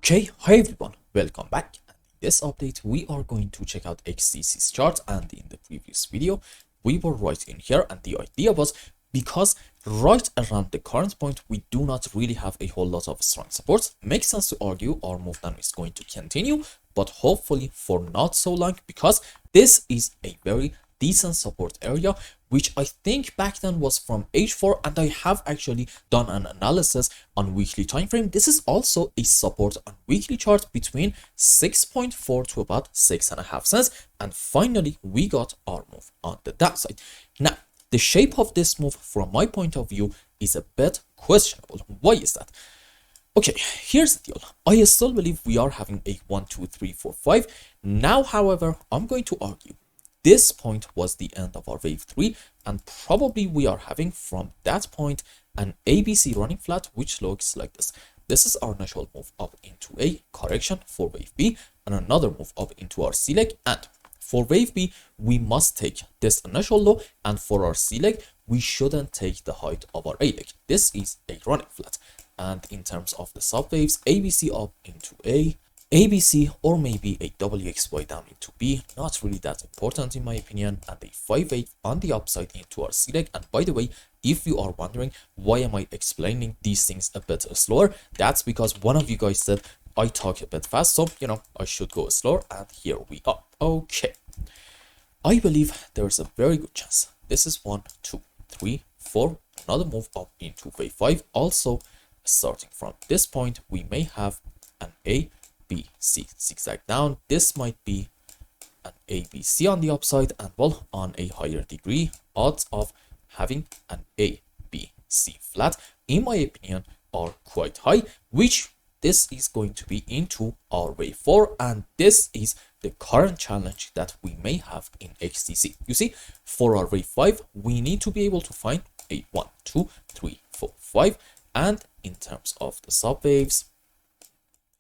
Okay, hi everyone, welcome back. And in this update, we are going to check out XDC's chart, and in the previous video, we were right in here, and the idea was because right around the current point, we do not really have a whole lot of strong support. Makes sense to argue our move down is going to continue, but hopefully for not so long, because this is a very decent support area, which I think back then was from H4, and I have actually done an analysis on weekly time frame. This is also a support on weekly chart between 6.4 to about 6.5 cents, and finally we got our move on the downside. Now the shape of this move from my point of view is a bit questionable. Why is that? Okay, here's the deal. I still believe we are having a 1 2 3 4 5 now. However, I'm going to argue this point was the end of our wave 3, and probably we are having from that point an ABC running flat, which looks like this. This is our initial move up into a correction for wave B, and another move up into our C leg. And for wave B, we must take this initial low, and for our C leg, we shouldn't take the height of our A leg. This is a running flat. And in terms of the sub waves, ABC up into A, ABC, or maybe a WXY down into B, not really that important in my opinion, and a 5-8 on the upside into our C leg. And by the way, if you are wondering why am I explaining these things a bit slower, that's because one of you guys said I talk a bit fast, so I should go slower, and here we are. Okay, I believe there's a very good chance this is 1 2 3 4, another move up into wave 5. Also starting from this point, we may have an A B C zigzag down. This might be an ABC on the upside, and well, on a higher degree, odds of having an ABC flat in my opinion are quite high, which this is going to be into our wave 4, and this is the current challenge that we may have in XDC. You see, for our wave 5, we need to be able to find a 1 2 3 4 5, and in terms of the sub waves,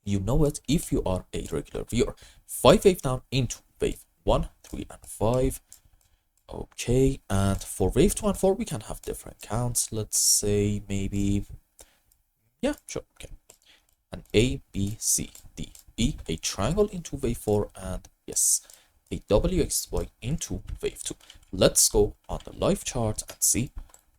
you know it if you are a regular viewer. 5 wave down into wave 1, 3, and 5. Okay, and for wave 2 and 4, we can have different counts. Let's say maybe, yeah, sure, okay. An A, B, C, D, E, a triangle into wave 4, and yes, a WXY into wave 2. Let's go on the live chart and see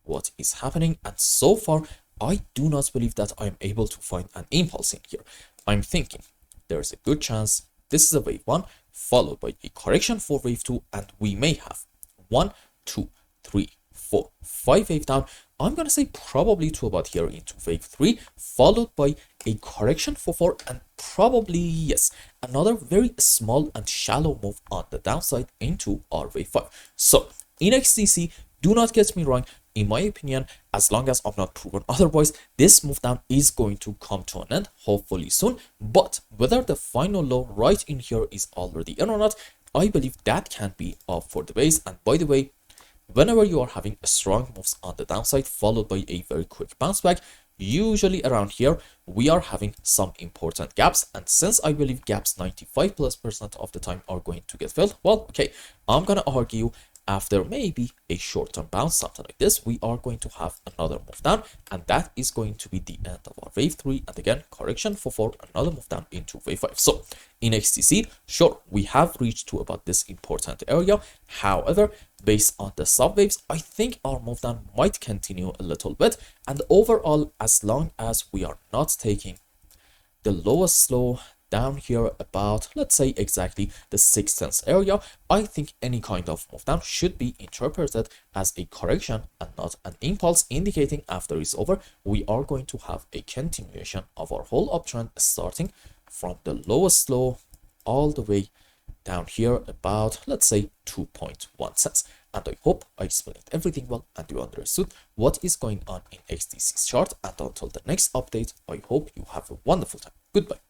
what is happening. And so far, I do not believe that I'm able to find an impulse in here. I'm thinking there's a good chance this is a wave 1 followed by a correction for wave 2, and we may have 1 2 3 4 5 wave down. I'm gonna say probably to about here into wave 3, followed by a correction for 4, and probably, yes, another very small and shallow move on the downside into our wave 5. So in XDC, do not get me wrong, in my opinion, as long as I'm not proven otherwise, this move down is going to come to an end, hopefully soon. But whether the final low right in here is already in or not, I believe that can be up for debate. And by the way, whenever you are having a strong moves on the downside followed by a very quick bounce back, usually around here we are having some important gaps, and since I believe gaps 95+% of the time are going to get filled, well, okay, I'm gonna argue after maybe a short-term bounce, something like this, we are going to have another move down, and that is going to be the end of our wave 3, and again correction for 4, another move down into wave 5. So in XDC, sure, we have reached to about this important area. However, based on the sub waves, I think our move down might continue a little bit, and overall, as long as we are not taking the lowest low down here about, let's say, exactly the 6 cents area, I think any kind of move down should be interpreted as a correction and not an impulse, indicating after it's over, we are going to have a continuation of our whole uptrend, starting from the lowest low all the way down here about, let's say, 2.1 cents. And I hope I explained everything well and you understood what is going on in XDC's chart. And until the next update, I hope you have a wonderful time. Goodbye.